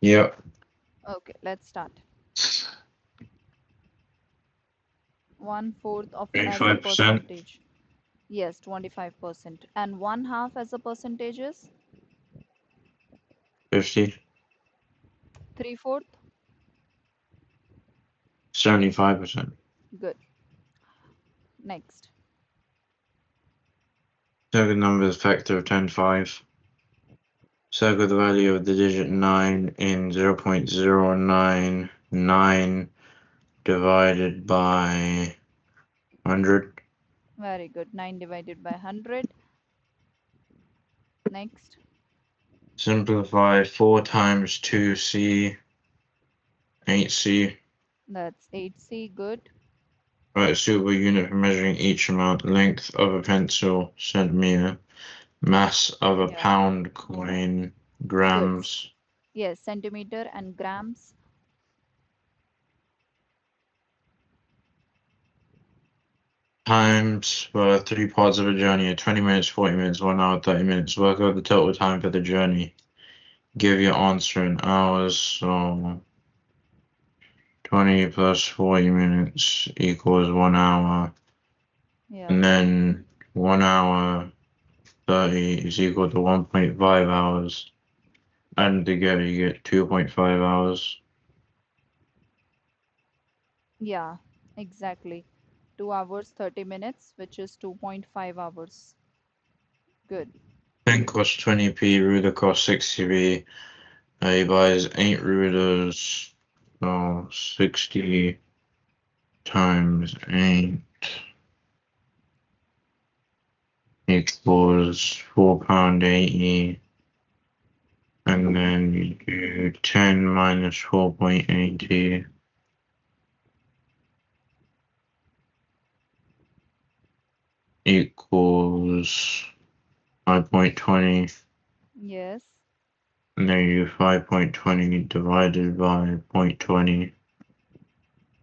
Yep. Okay, let's start. 1/4 of as a 25%. percentage. Yes, 25%. And 1/2 as a percentage is 50. 3/4. 75%. Good. Next. Second number is factor of 10 5. Circle the value of the digit 9 in 0.099 divided by 100. Very good. 9 divided by 100. Next. Simplify 4 times 2c, 8c. That's 8c. Good. Write a suitable unit for measuring each amount. Length of a pencil, centimeter. Mass of a Yeah. pound coin, Good. grams. Yes, centimeter and grams. Times for 3 parts of a journey, 20 minutes, 40 minutes, 1 hour, 30 minutes. Work out the total time for the journey. Give your answer in hours. So 20 plus 40 minutes equals 1 hour. Yeah. And then 1 hour 30 is equal to 1.5 hours. And together you get 2.5 hours. Yeah, exactly. 2 hours 30 minutes, which is 2.5 hours. Good. Pen costs 20p, ruler costs 60p. He buys 8 rulers. So 60 times 8 equals £4.80. And then you do 10 minus 4.80 equals 5.20. Yes. And then you do 5.20 divided by 0.20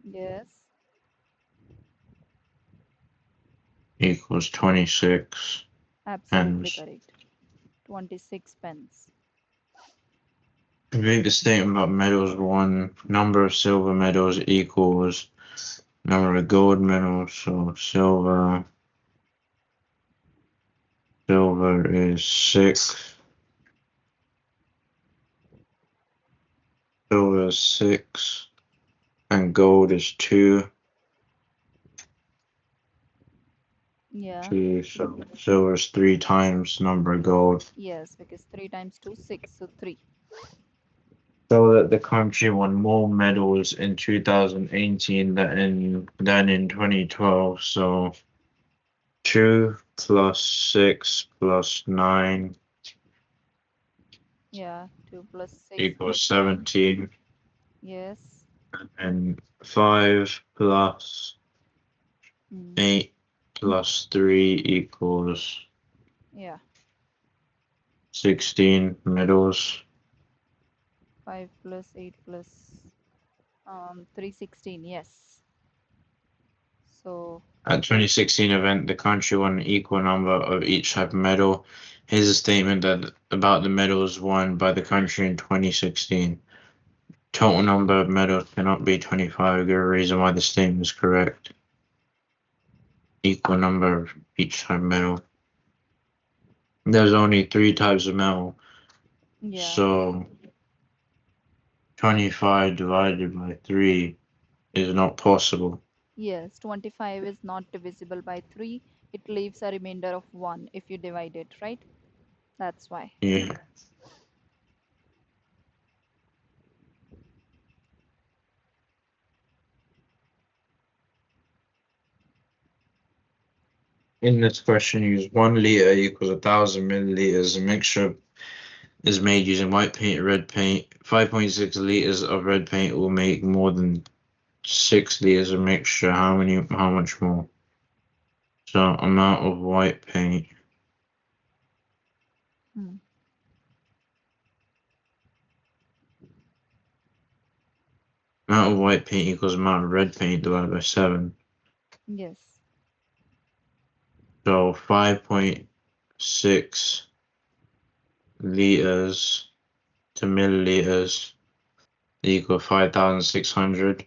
Yes. equals 26 Absolutely pence. correct. 26 pence. Complete the statement about medals. 1. Number of silver medals equals number of gold medals. So silver is 6. Silver is 6. And gold is 2. Yeah. 2. So silver is 3 times number of gold. Yes, because 3 times 2, 6. So 3. So that the country won more medals in 2018 than in 2012. So 2 plus 6 plus 9 Yeah. 2 plus 6 equals plus 9. 17. Yes. And 5 plus Mm. 8 plus 3 equals Yeah. 16 medals. 5 plus 8 plus 316. Yes. So, At 2016 event, the country won an equal number of each type of medal. Here's a statement about the medals won by the country in 2016. Total number of medals cannot be 25. Give a reason why the statement is correct. Equal number of each type of medal. There's only 3 types of medal, yeah. so 25 divided by 3 is not possible. Yes, 25 is not divisible by 3. It leaves a remainder of 1 if you divide it, right? That's why. Yeah. In this question, use 1 liter equals 1,000 milliliters. A mixture is made using white paint, red paint. 5.6 liters of red paint will make more than 6 liters of mixture. How much more? So amount of white paint. Hmm. Amount of white paint equals amount of red paint divided by 7. Yes. So 5.6 liters to milliliters equal 5,600.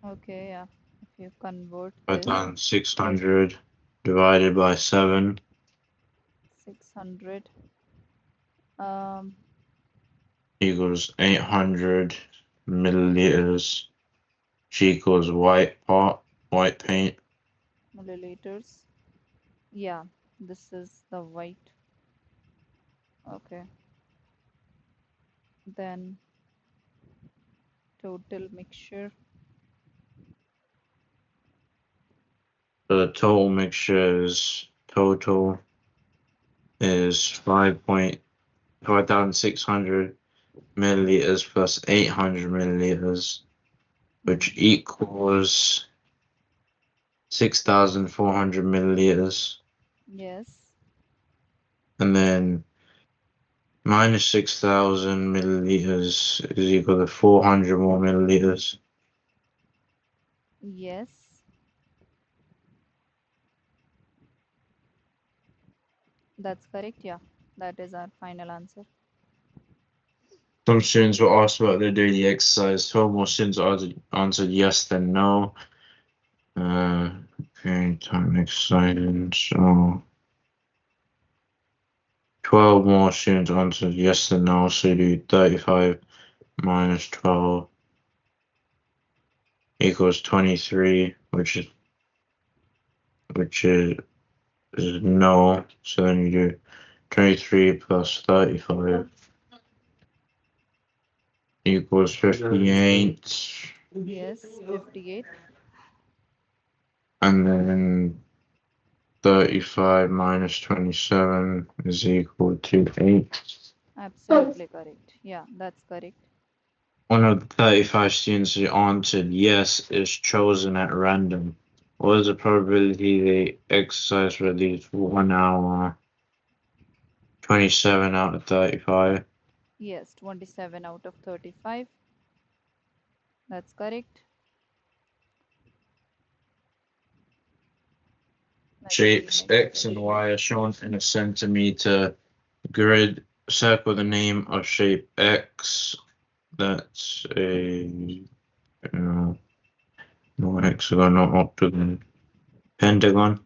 Okay, yeah. If you convert this 5,600 divided by 7 600 um equals 800 milliliters. G equals white paint. milliliters. Yeah, this is the white. Okay. Then total mixture. So the total mixture is total is 5,600 milliliters plus 800 milliliters, which Mhm. equals 6,400 milliliters. Yes. And then minus 6,000 milliliters is equal to 400 more milliliters. Yes. That's correct. Yeah. That is our final answer. Some students were asked about their daily exercise. 12 more students answered yes, then no. Okay, time exercising. So 12 more students answered yes, then no. So you do 35 minus 12 equals 23, which is no. So then you do 23 plus 35 equals 58. Yes. 58. And then 35 minus 27 is equal to 8. Absolutely correct. Yeah, that's correct. One of the 35 students who answered yes is chosen at random. What is the probability they exercise for at least 1 hour? 27 out of 35. Yes, 27 out of 35. That's correct. Let's see Shapes next X and question. Y are shown in a centimeter grid. Circle the name of shape X. That's a no hexagon, not octagon. Pentagon.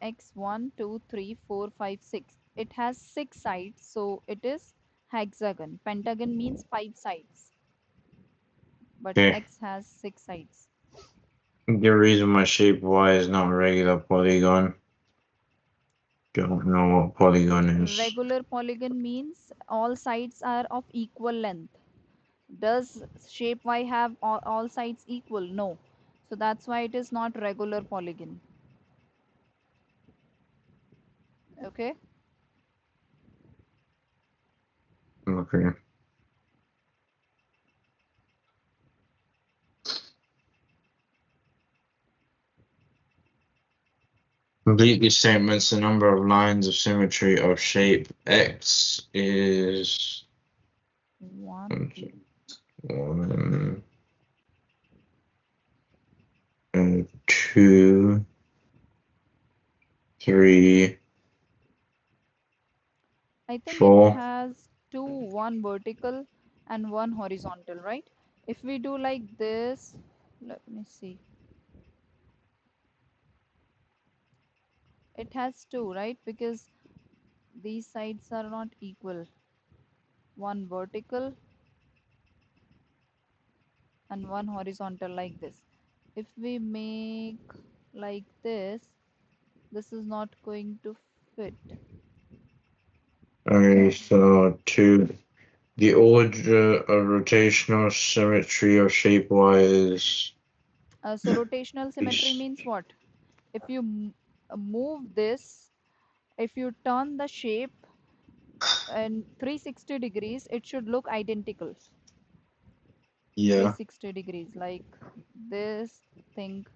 X 1, 2, 3, 4, 5, 6. It has 6 sides, so it is hexagon. Pentagon means 5 sides, but Okay. X has 6 sides. The reason why shape Y is not a regular polygon. Don't know what polygon is. Regular polygon means all sides are of equal length. Does shape Y have all sides equal? No. So that's why it is not regular polygon. Okay. Okay. Complete these statements. The number of lines of symmetry of shape X is 1. one, two, three, I think it four. has two, one vertical and one horizontal, right? If we do like this, let me see. It has two, right? Because these sides are not equal. One vertical and one horizontal like this. If we make like this is not going to fit. Okay, so two. The order of rotational symmetry of shape Y is So rotational symmetry is means what? If you move this, if you turn the shape in 360 degrees, it should look identical. yeah, 360 degrees, like this thing.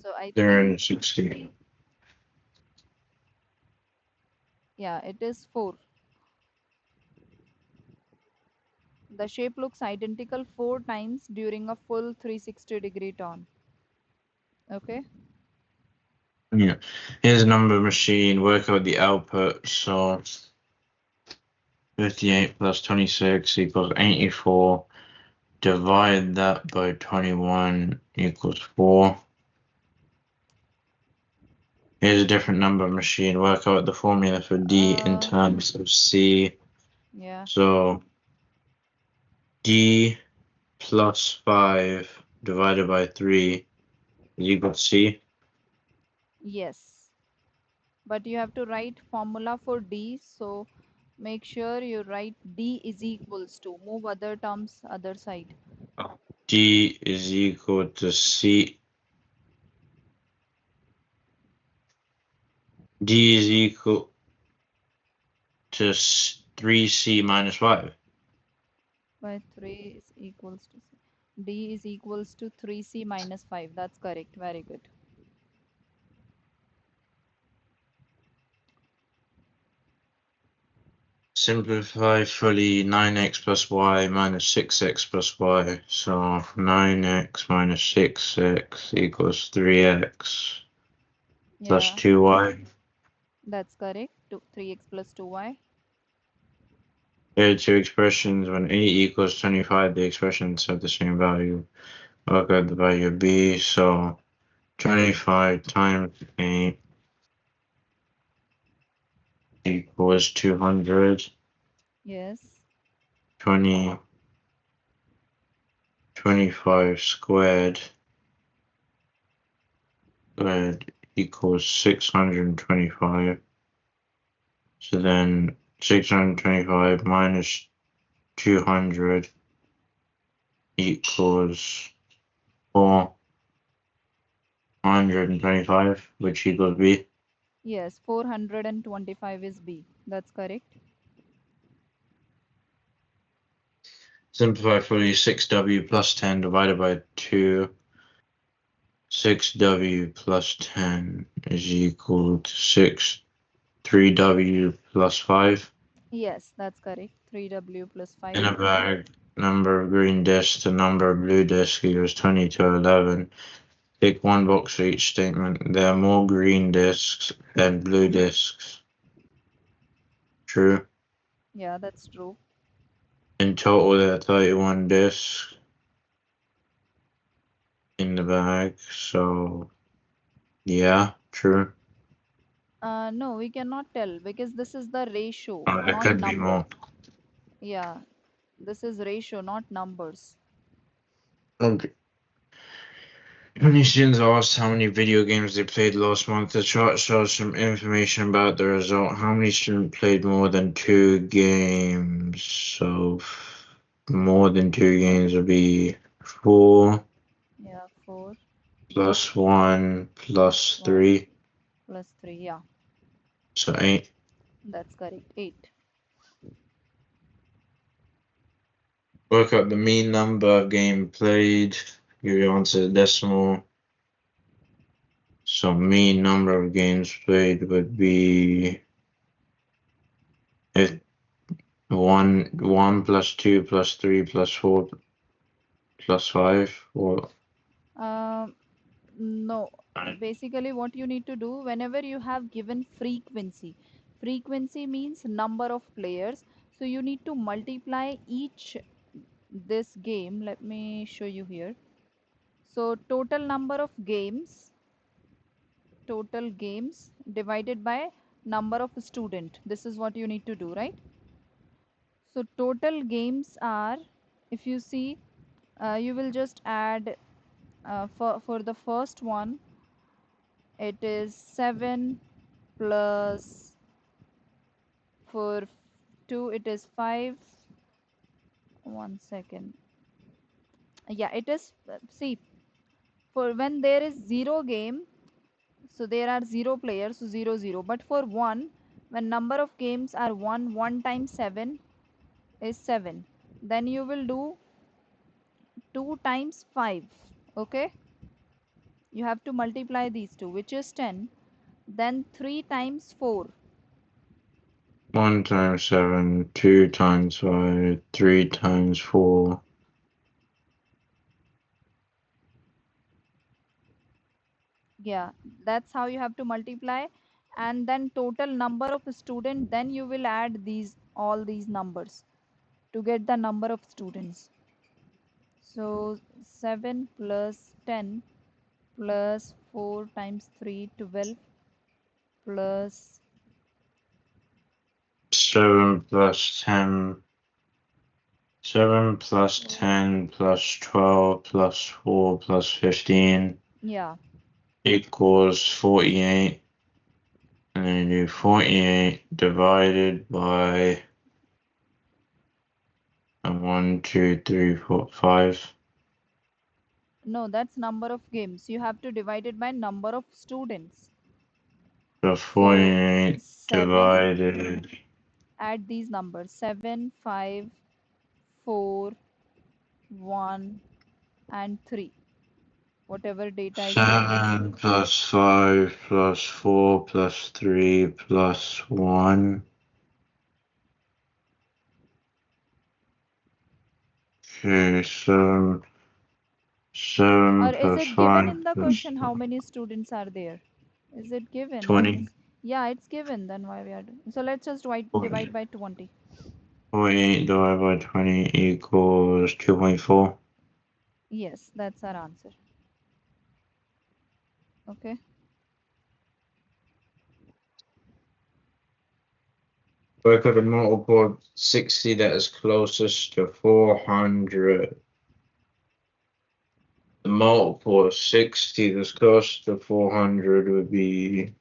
So I think, 360. yeah, it is 4. The shape looks identical 4 times during a full 360 degree turn. Okay. Yeah. Here's a number machine. Work out the output. So 58 plus 26 equals 84. Divide that by 21 equals 4. Here's a different number machine. Work out the formula for D in terms of C. Yeah. So D plus 5 divided by 3 is equal to C. Yes. But you have to write formula for D. So make sure you write D is equals to. Move other terms other side. D is equal to C. D is equal to 3C minus 5. By 3 is equals to C. D is equals to 3C minus 5. That's correct. Very good. Simplify fully 9x plus y minus 6x plus y. So 9x minus 6x equals 3x plus Yeah, 2y. that's correct. 3x plus 2y. Here are two expressions. When a equals 25, the expressions have the same value. Work out the value of b. So 25 times a equals 200. Yes. 20, 25 squared equals 625. So then 625 minus 200 equals 425, which equals b. Yes, 425 is B. That's correct. Simplify fully 6w plus 10 divided by 2. 6w plus 10 is equal to 3w plus 5. Yes, that's correct. 3W plus In 5. a bag, number of green discs to number of blue discs equals 20 to 11. Pick one box for each statement. There are more green discs than blue discs. True. Yeah, that's true. In total, there are 31 discs in the bag. So, yeah, true. No, we cannot tell because this is the ratio, There not could be number. more. Yeah, this is ratio, not numbers. Okay. Many students asked how many video games they played last month. The chart shows some information about the result. How many students played more than 2 games? So, more than 2 games would be 4 Yeah, 4 plus 1 plus plus 1 3. plus 3. Yeah, So 8. that's correct. 8. Work out the mean number of games played. Give your answer decimal. So mean number of games played would be if 1 plus 2 plus 3 plus 4 plus 5 or Um, no, basically what you need to do whenever you have given frequency means number of players. So you need to multiply each this game. Let me show you here. So total games divided by number of student. This is what you need to do, right? So total games are, if you see, you will just add for the first one, it is 7 plus, for 2 it is 5. One second. Yeah, it is, see, for when there is 0 game, so there are 0 players, so 0 0. But for 1, when number of games are 1, 1 times 7 is 7. Then you will do 2 times 5. Okay, you have to multiply these two, which is 10. Then 3 times 4. 1 times 7, 2 times 5, 3 times 4. Yeah, that's how you have to multiply. And then total number of student, then you will add these all these numbers to get the number of students. So 7 plus 10 plus 4 times 3, 12 plus 7 plus 10. 7 plus 4. 10 plus 12 plus 4 plus 15 Yeah. equals 48. And then you do 48 divided by 1, 2, 3, 4, 5. No, that's number of games. You have to divide it by number of students. So So 48 7, divided add these numbers 7, 5, 4, 1, and 3. Whatever data is given. 7 plus 5 plus 4 plus 3 plus 1. Okay, so 7 Or is plus it given 5 in the plus question how many students are there? Is it given? 20. Yeah, it's given. Then why we are doing? So let's just divide by 20. 48 divided by 20 equals 2.4. Yes, that's our answer. Okay. Work out the multiple of 60 that is closest to 400. The multiple of 60 that's close to 400 would be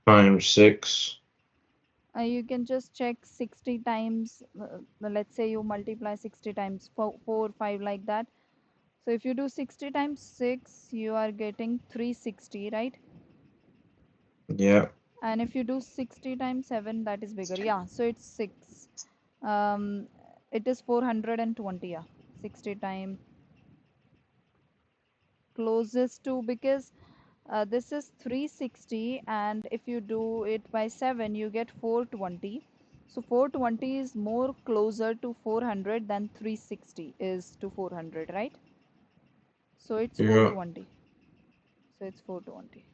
times 6. You can just check 60 times. Let's say you multiply 60 times 4, 5 like that. So if you do 60 times 6, you are getting 360, right? Yeah. And if you do 60 times 7, that is bigger. Yeah, so it's 6. Um, it is 420. Yeah, 60 times closest to, because this is 360, and if you do it by 7 you get 420. So 420 is more closer to 400 than 360 is to 400, right? So it's Yeah. 420. So it's 420.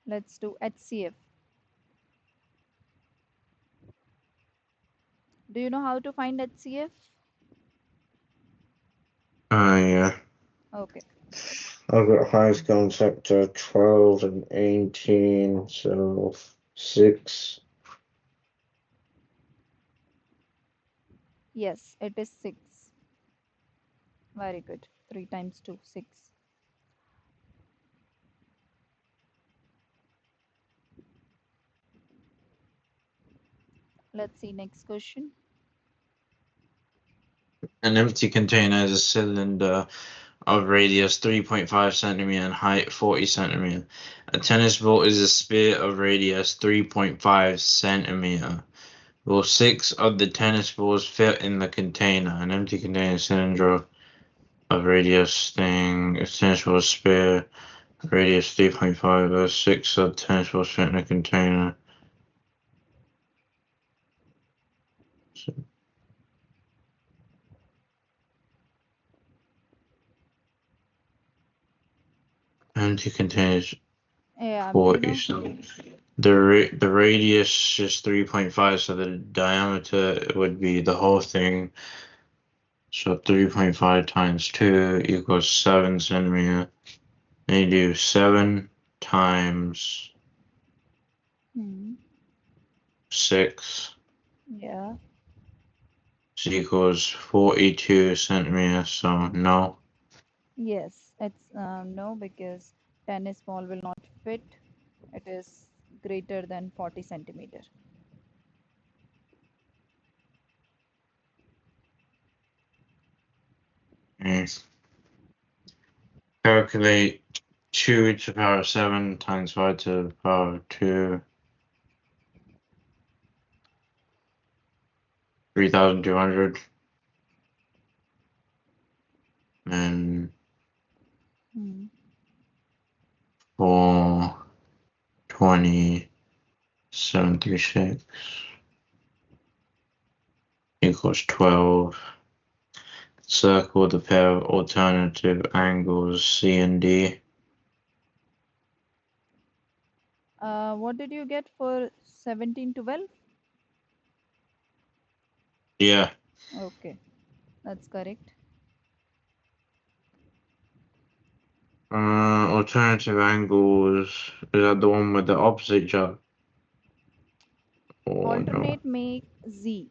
Let's do HCF. Do you know how to find HCF? Yeah. Okay. I've got highest concept 12 and 18, so 6. Yes, it is 6. Very good. 3 times 2, 6. Let's see next question. An empty container is a cylinder of radius 3.5 centimeter and height 40 centimeter. A tennis ball is a sphere of radius 3.5 centimeter. Will 6 of the tennis balls fit in the container? An empty container cylinder of radius thing. If tennis ball sphere radius 3.5, 6 of tennis balls fit in a container. So empty containers Yeah, you 40 know, centimeters. The radius is 3.5, so the diameter would be the whole thing. So 3.5 times 2 equals 7 centimeter. Then you do 7 times hmm, 6 yeah. equals 42 centimeters. So no. Yes, it's no, because tennis ball will not fit. It is greater than 40 centimeter. Mm. Calculate 2 to the power 7 times 5 to the power 2. 3,200. 2076 equals 12. Circle the pair of alternative angles C and D. What did you get for 1712? Yeah. Okay, that's correct. Alternative angles. Is that the one with the opposite each other? Oh no. Alternate make Z.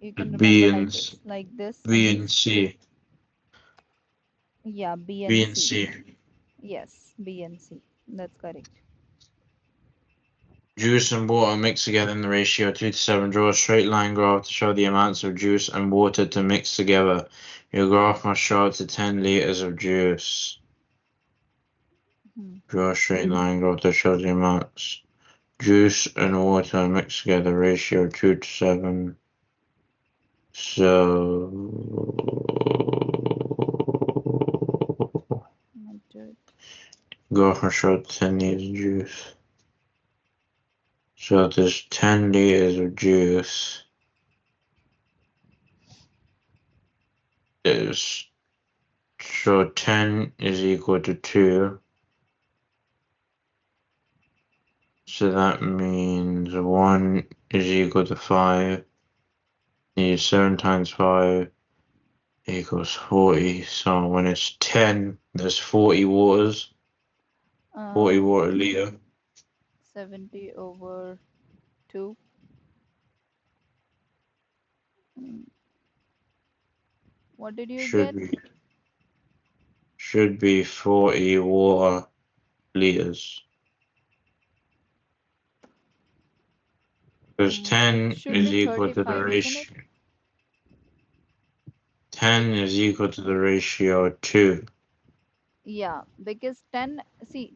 You can B remember and like this, like this and B and this. C. Yeah, B and B and C. C. Yes, B and C. That's correct. Juice and water mixed together in the ratio 2:7. Draw a straight line graph to show the amounts of juice and water to mix together. Your graph must show up to 10 liters of juice. Hmm. Draw a straight line graph to show the amounts. Juice and water mixed together, ratio 2:7. So Noted. graph must show 10 liters of juice. So there's 10 liters of juice. There's So 10 is equal to 2. So that means 1 is equal to 5. Need 7 times 5 equals 40. So when it's 10, there's 40 waters. 40 Uh, water liter. 70 over 2. Hmm. What did you Should get? be should be 40 water liters. Because It 10 should is be equal to the 35, isn't it? ratio. 10 is equal to the ratio 2. Yeah, because 10, see,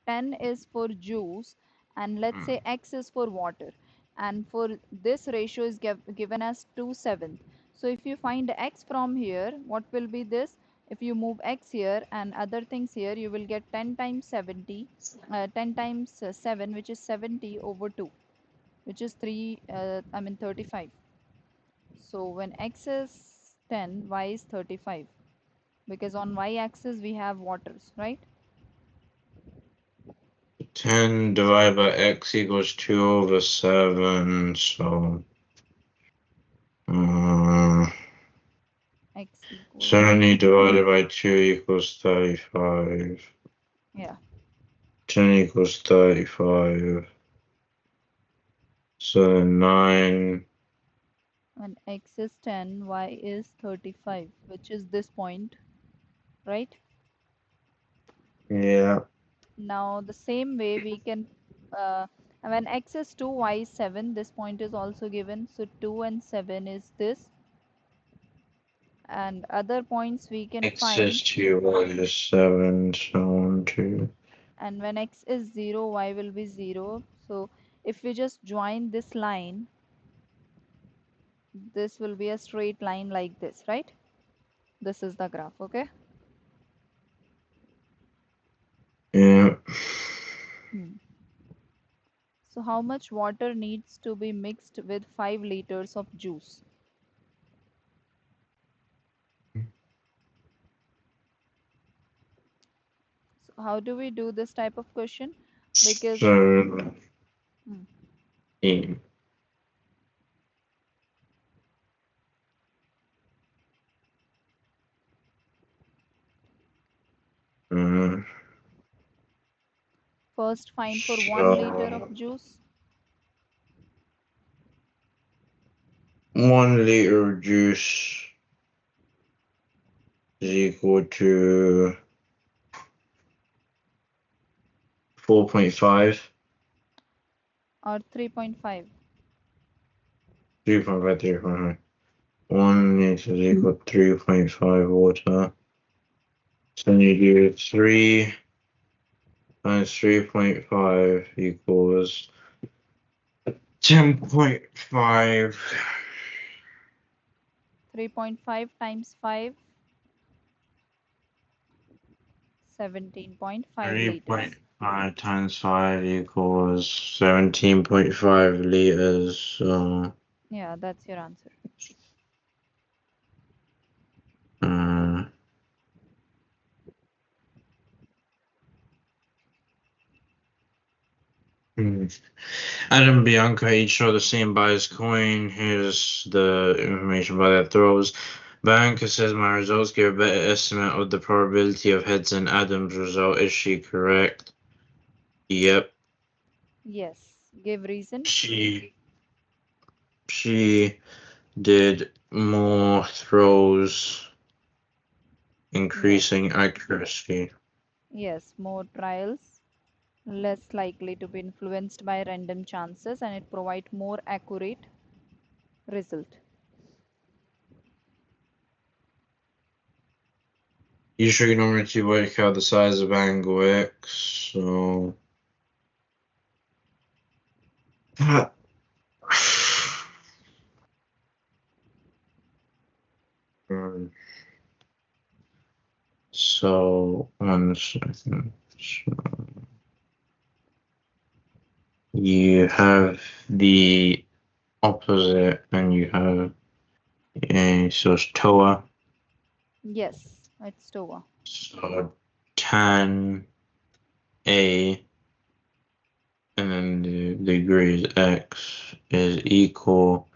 10 is for juice, and let's say x is for water, and for this ratio is given as 2/7. So if you find x from here, what will be this? If you move x here and other things here, you will get 10 times 70, 10 times 7, which is 70 over 2, which is 35. So when x is 10, y is 35, because on y axis we have waters, right? 10 divided by x equals 2/7. So uh, X equals 70 to, divided by 2 equals 35. yeah, 10 equals 35. So 9. when x is 10, y is 35, which is this point, right? Yeah. Now the same way we can, uh, when x is 2, y is 7, this point is also given. So 2 and 7 is this. And other points we can X is find. 2, y is 7, so on 2. And when x is 0, y will be 0. So if we just join this line, this will be a straight line like this, right? This is the graph, okay? Yeah. Hmm. So how much water needs to be mixed with 5 liters of juice? So how do we do this type of question? Because So, hmm, yeah. Uh, first find for 1 liter of so juice. 1 liter of juice is equal to 4.5. Or 3.5. 3.5, 3.5. 1 liter is equal to 3.5 water. So then you do 3 times 3.5 equals 10.5. 3.5 times 5, 17.5 liters. 5 times 5 equals 17.5 liters. So, Yeah, that's your answer. uh, hmm. Adam and Bianca each show the same bias coin. Here's the information by their throws. Bianca says my results give a better estimate of the probability of heads than Adam's result. Is she correct? Yep. Yes. Give reason. She did more throws, Yes. increasing accuracy. Yes. More trials, less likely to be influenced by random chances, and it provide more accurate result. Use trigonometry to work out the size of angle x. So that. Um, so 1 second. So you have the opposite, and you have a so it's TOA. Yes, it's Tova. So tan A, and then the degree is x is equal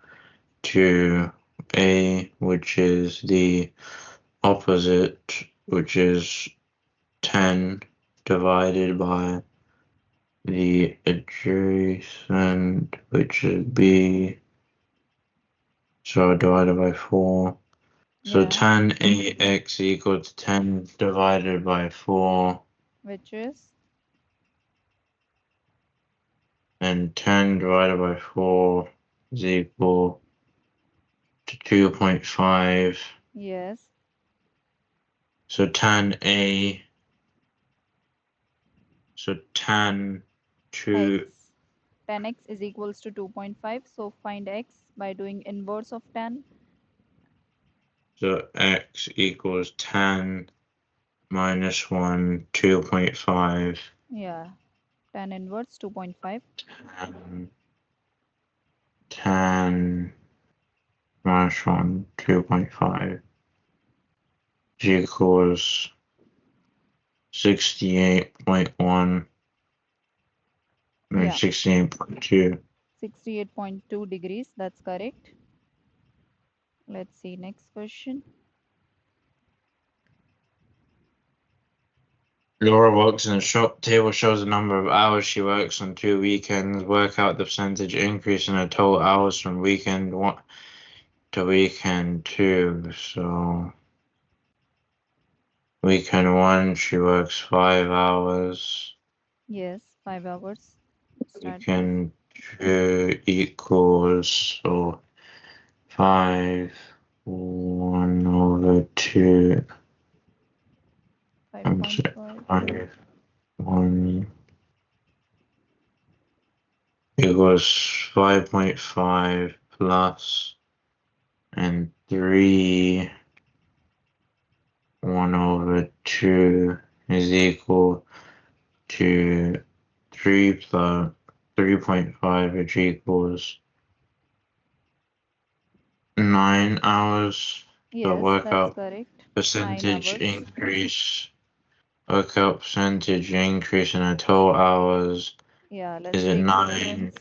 to A, which is the opposite, which is 10 divided by the adjacent, which is B, so divided by 4. So Yeah, tan AX equal to 10 divided by 4, which is and 10 divided by 4 is equal to 2.5. yes, So tan A, so tan 2, x. Tan x is equals to 2.5. So find x by doing inverse of tan. so X equals tan minus 1, 2.5. Yeah, tan inverse 2.5. Tan, tan minus 1, 2.5 equals 68.1, Yeah, 68.2. 68.2 degrees. That's correct. Let's see next question. Laura works in a shop. Table shows the number of hours she works on 2 weekends. Work out the percentage increase in her total hours from weekend 1 to weekend 2. So weekend 1, she works 5 hours. Yes, 5 hours. Start with Weekend 2 equals, so 5, 1 over 2. I'm sorry, 5.5. 5, 1 equals 5.5 plus and 3, 1 over 2 is equal to 3 plus 3.5, which equals 9 hours. So Yes, work that's out correct. 9 percentage hours. increase. Work out percentage increase in the total hours. Yeah, let's Is it take 9? difference.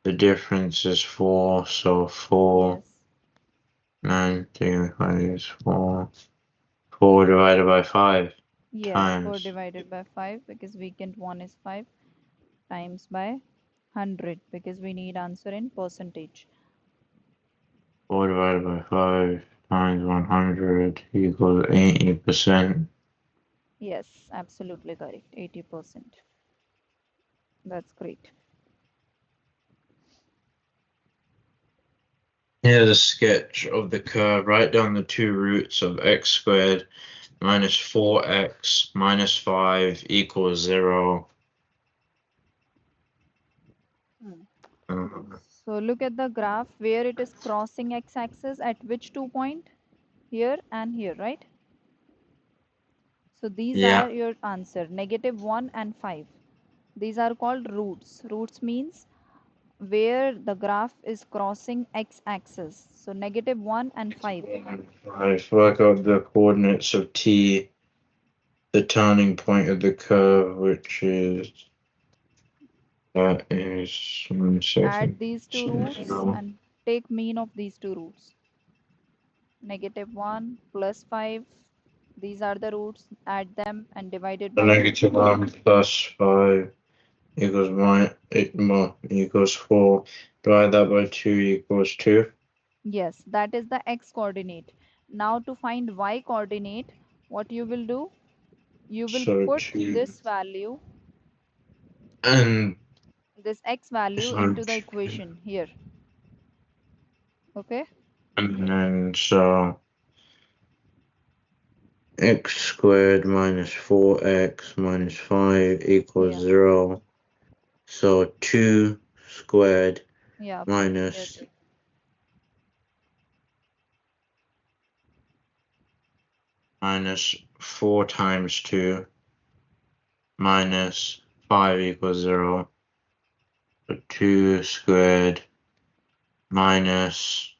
The difference is 4. So 4, Yes. 9, 3, 5 is 4. 4 divided by 5 Yes, 4 times divided by 5 because weekend 1 is 5 times by 100 because we need answer in percentage. 4 divided by 5 times 100 equals 80%. Yes, absolutely correct. 80%. That's great. Here's a sketch of the curve. Write down the two roots of x squared minus 4x minus 5 equals 0. Hmm. Uh, So look at the graph where it is crossing x-axis at which 2 point? Here and here, right? So these Yeah. are your answer, negative 1 and 5. These are called roots. Roots means where the graph is crossing x-axis. So negative 1 and 5. Five. Work out the coordinates of t, the turning point of the curve, which is that is 1 second. Add these two roots So and take mean of these two roots. Negative 1 plus 5. These are the roots. Add them and divide it the by 2. negative 1 plus 5 equals equals 4. Divide that by 2 equals 2. Yes, that is the x coordinate. Now to find y coordinate, what you will do? You will So put 2 this value, and this x value so into the equation here. Okay? and then so x squared minus 4x minus 5 equals Yeah. 0. So 2 squared Yeah. Yes. minus Yes. minus 4 times 2 minus 5 equals 0. So 2 squared minus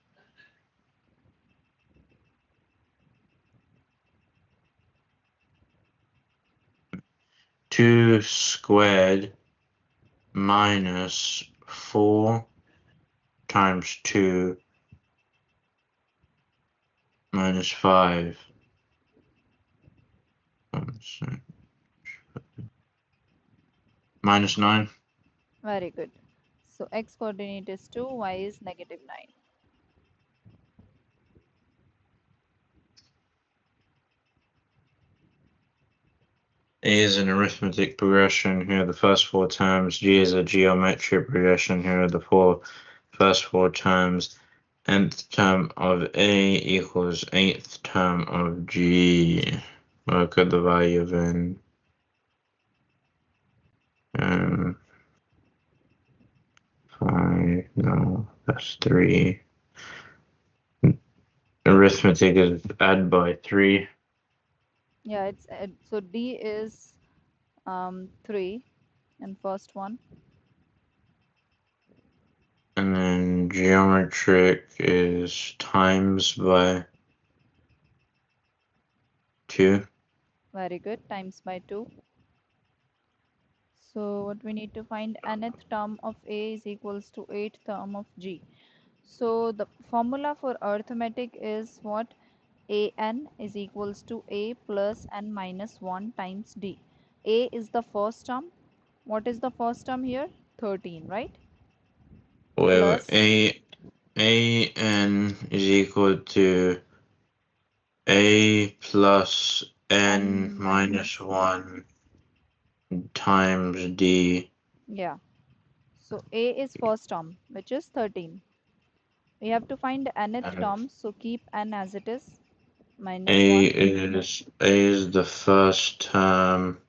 2 squared minus 4 times 2 minus 5. Minus 9. Very good. So x coordinate is 2, y is negative 9. A is an arithmetic progression. Here are the first 4 terms. G is a geometric progression. Here are the first four terms. Nth term of A equals eighth term of G. Work at the value of N. Um, 5, no, that's 3. Arithmetic is add by 3. Yeah, it's so D is 3 and first one. And then geometric is times by 2. Very good. Times by 2. So what we need to find, nth term of A is equals to 8th term of G. So the formula for arithmetic is what? An is equals to A plus n minus 1 times D. A is the first term. What is the first term here? 13, right? Wait, Plus A n is equal to A plus n n minus minus 1. 1 times D. Yeah. So A is first term, which is 13. We have to find nth And term, so keep n as it is, minus A 1. is the first term,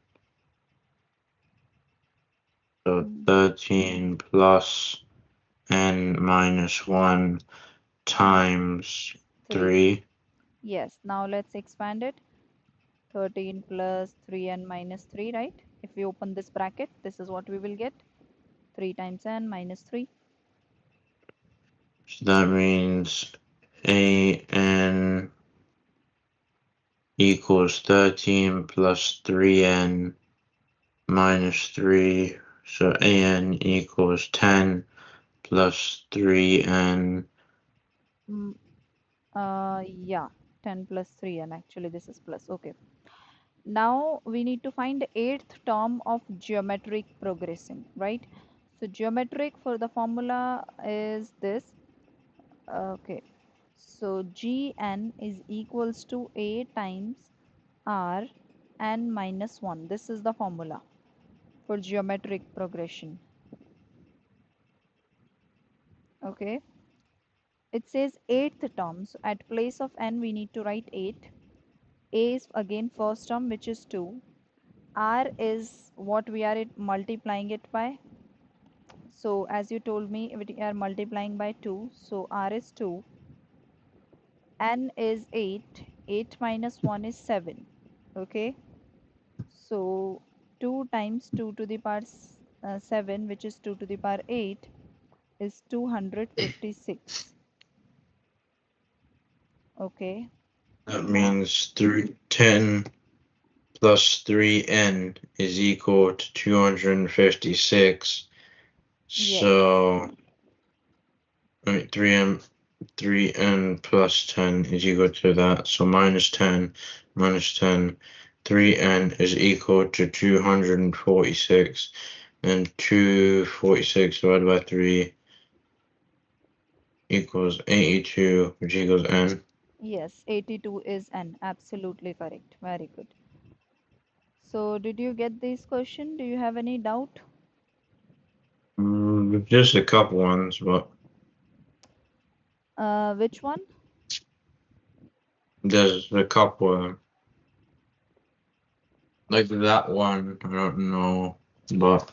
so Mm, 13 plus n minus 1 times 3. 3. Yes, now let's expand it. 13 plus 3n minus 3, right? If we open this bracket, this is what we will get. 3 times n minus 3. So that means A n equals 13 plus 3n minus 3. So an equals 10 plus 3n. Mm, yeah, 10 plus 3n. Actually, this is plus. Okay. Now we need to find the eighth term of geometric progressing, right? So geometric for the formula is this. Okay. So Gn is equals to A times R n minus 1. This is the formula for geometric progression. Okay. It says eighth term. So at place of n we need to write 8. A is again first term, which is 2. R is what we are multiplying it by. So as you told me, we are multiplying by 2. So R is 2. N is 8. 8 minus 1 is 7. Okay. So 2 times 2 to the power 7, which is 2 to the power 8, is 256. Okay. That Now, means 10 plus 3n is equal to 256. yes, So, I mean, 3n plus 10 is equal to that. So minus 10, minus 10. 3n is equal to 246. And 246 divided by 3 equals 82, which equals n. yes, 82 is n. Absolutely correct. Very good. So, did you get this question? Do you have any doubt? Just a couple ones, but Which one? there's a couple. Like that one, I don't know, but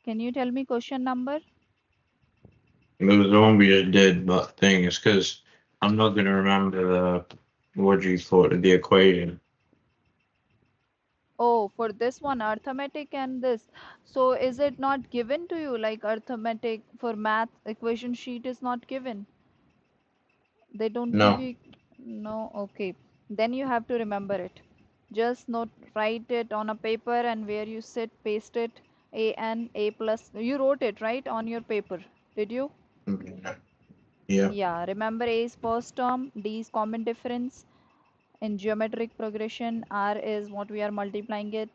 Can you tell me question number? it was the one we just did. But thing is, because I'm not gonna remember the what do you call it, the equation. Oh, for this one, arithmetic and this. So, is it not given to you like arithmetic for math equation sheet is not given? They don't give No. you. No, okay. Then you have to remember it. Just note, write it on a paper and where you sit, paste it. A n a plus. You wrote it right on your paper. Did you? Yeah. Yeah. Remember, A is first term, D is common difference. In geometric progression, R is what we are multiplying it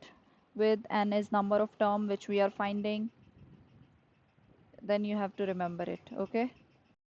with, N is number of term which we are finding. Then you have to remember it. Okay.